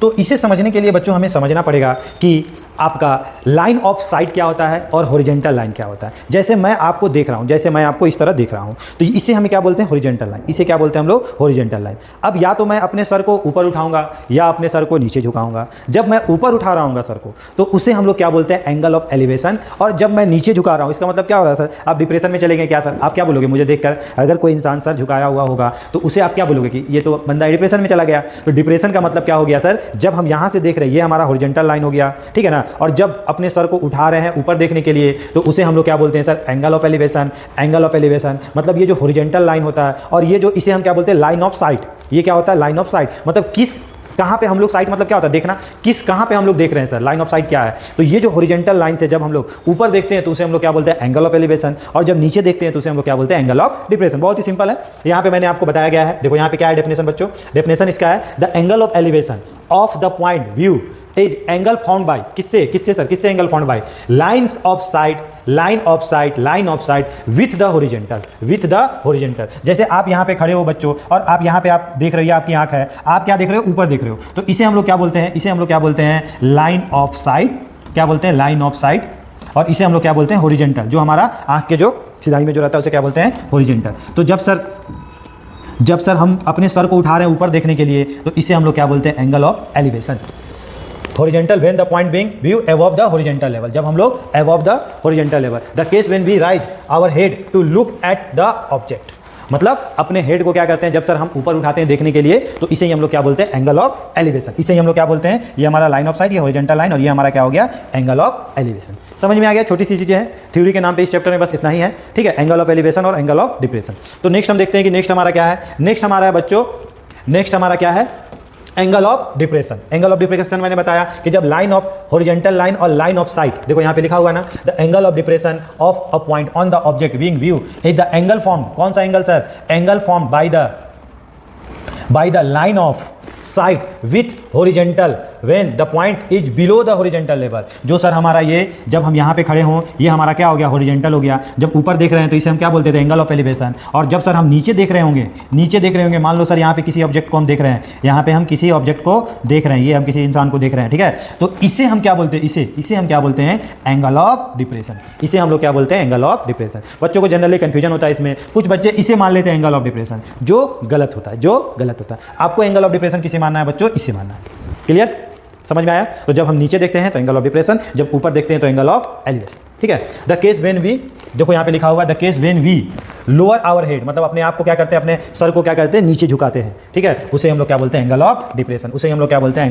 तो इसे समझने के लिए बच्चों हमें समझना पड़ेगा कि आपका लाइन ऑफ साइट क्या होता है और हॉरिजॉन्टल लाइन क्या होता है। जैसे मैं आपको देख रहा हूं, जैसे मैं आपको इस तरह देख रहा हूं, तो इसे हमें क्या बोलते हैं, हॉरिजॉन्टल लाइन। इसे क्या बोलते हैं हम लोग, हॉरिजॉन्टल लाइन। अब या तो मैं अपने सर को ऊपर उठाऊंगा या अपने सर को नीचे झुकाऊंगा। जब मैं ऊपर उठा रहा हूँ सर को, तो उसे हम लोग क्या बोलते हैं, एंगल ऑफ एलिवेशन। और जब मैं नीचे झुका रहा हूँ, इसका मतलब क्या हो रहा है सर, आप डिप्रेशन में चले गए क्या सर? आप क्या बोलोगे मुझे देखकर? अगर कोई इंसान सर झुकाया हुआ होगा तो उसे आप क्या बोलोगे कि ये तो बंदा डिप्रेशन में चला गया। तो डिप्रेशन का मतलब क्या हो गया सर, जब हम यहाँ से देख रहे हैं ये हमारा हॉरिजॉन्टल लाइन हो गया, ठीक है ना। और जब अपने सर को उठा रहे हैं ऊपर देखने के लिए, तो उसे हम लोग क्या बोलते हैं sir, angle of elevation. Angle of elevation मतलब ये जो हॉरिजॉन्टल लाइन होता है, और ये जो इसे हम क्या बोलते हैं, लाइन ऑफ साइट। ये क्या होता है, लाइन ऑफ साइट मतलब किस कहाँ पे हम लोग, साइट मतलब क्या होता है, देखना, किस कहाँ पे हम लोग देख रहे हैं सर, लाइन ऑफ साइट क्या है। तो ये जो हॉरिजॉन्टल लाइन से जब हम लोग ऊपर देखते हैं तो उसे हम लोग क्या बोलते हैं, एंगल ऑफ एलिवेशन। और जब नीचे देखते हैं तो उसे हम लोग क्या बोलते हैं, एंगल ऑफ डिप्रेशन। बहुत ही सिंपल है। यहाँ पे मैंने आपको बताया गया है, देखो यहाँ पे क्या है डेफिनेशन बच्चों, डेफिनेशन इसका है, the angle of elevation of the point view is angle found by, किससे किससे सर, किससे angle found by, lines of site, line of site, line of site with the horizontal, with the horizontal. जैसे आप यहाँ पे खड़े हो बच्चों, और आप यहाँ पे आप देख रहे हो, आपकी आंख है, आप क्या देख रहे हो, ऊपर देख रहे हो, तो इसे हम लोग क्या बोलते हैं, इसे हम लोग क्या बोलते हैं, लाइन ऑफ साइट। क्या बोलते हैं, लाइन ऑफ साइट। और इसे हम लोग क्या बोलते हैं, हॉरिजॉन्टल। जो हमारा आंख के जो सिधाई में जो रहता है उसे क्या बोलते हैं, हॉरिजॉन्टल। तो जब सर हम अपने सर को उठा रहे हैं ऊपर देखने के लिए, तो इसे हम लोग क्या बोलते हैं, angle of elevation. Horizontal when the point being view above the horizontal level, जब हम लोग above the horizontal level. The case when we raise our head to look at the object, मतलब अपने हेड को क्या करते हैं, जब सर हम ऊपर उठाते हैं देखने के लिए, तो इसे ही हम लोग क्या बोलते हैं, एंगल ऑफ एलिवेशन। इसे ही हम लोग क्या बोलते हैं, ये हमारा लाइन ऑफ साइट, ये हॉरिजॉन्टल लाइन, और ये हमारा क्या हो गया, एंगल ऑफ एलिवेशन। समझ में आ गया, छोटी सी चीजें हैं, थ्योरी के नाम पे इस चैप्टर में बस इतना ही है, ठीक है, एंगल ऑफ एलिवेशन और एंगल ऑफ डिप्रेशन। तो नेक्स्ट हम देखते हैं कि नेक्स्ट हमारा क्या है, नेक्स्ट हमारा है बच्चों, नेक्स्ट हमारा क्या है, angle of depression. Angle of depression मैंने बताया कि जब लाइन ऑफ हॉरिजॉन्टल लाइन और लाइन ऑफ साइट, देखो यहाँ पे लिखा हुआ है ना, the angle of depression of a point on the object being view is the angle form, कौन सा angle sir, angle form by the line of site with horizontal when the point is below the horizontal level. जो sir हमारा ये, जब हम यहाँ पे खड़े हों, ये हमारा क्या हो गया, हॉरिजॉन्टल हो गया। जब ऊपर देख रहे हैं तो इसे हम क्या बोलते थे, एंगल ऑफ एलिवेशन। और जब सर हम नीचे देख रहे होंगे, नीचे देख रहे होंगे, मान लो सर यहाँ पे किसी ऑब्जेक्ट को हम देख रहे हैं, यहाँ पे हम किसी ऑब्जेक्ट को देख रहे हैं, ये हम किसी इंसान को देख रहे हैं, ठीक है, तो इसे हम क्या बोलते हैं, इसे हम क्या बोलते हैं, एंगल ऑफ डिप्रेशन। इसे हम लोग क्या बोलते हैं, एंगल ऑफ डिप्रेशन। बच्चों को जनरली कंफ्यूजन होता है इसमें, कुछ बच्चे इसे मान लेते हैं एंगल ऑफ डिप्रेशन, जो गलत होता है, जो गलत होता है। आपको एंगल ऑफ डिप्रेशन किसे मानना है बच्चों, इसे मानना है। क्लियर, समझ में आया। तो जब हम नीचे देखते हैं तो एंगल ऑफ डिप्रेशन, जब ऊपर देखते हैं तो एंगल ऑफ एलिवेशन, ठीक है। द केस व्हेन वी, देखो यहाँ पे लिखा हुआ है, the case when we lower our head, मतलब अपने आप को क्या करते हैं, अपने सर को क्या करते हैं, नीचे झुकाते हैं, ठीक है, उसे हम लोग क्या बोलते हैं, एंगल ऑफ डिप्रेशन। उसे हम लोग क्या बोलते हैं,